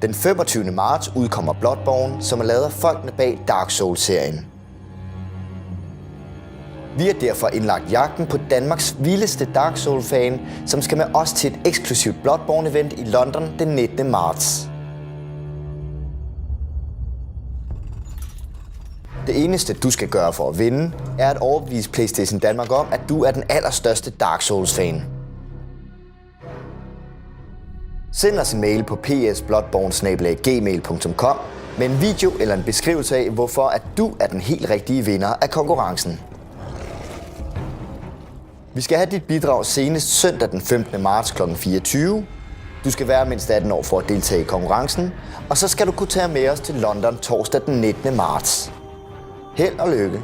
Den 25. marts udkommer Bloodborne, som er lavet af folkene bag Dark Souls-serien. Vi har derfor indlagt jagten på Danmarks vildeste Dark Souls-fan, som skal med os til et eksklusivt Bloodborne-event i London den 19. marts. Det eneste, du skal gøre for at vinde, er at overbevise PlayStation Danmark om, at du er den allerstørste Dark Souls-fan. Send os en mail på psbloodborne@gmail.com med en video eller en beskrivelse af, hvorfor at du er den helt rigtige vinder af konkurrencen. Vi skal have dit bidrag senest søndag den 15. marts kl. 24. Du skal være mindst 18 år for at deltage i konkurrencen, og så skal du kunne tage med os til London torsdag den 19. marts. Held og lykke!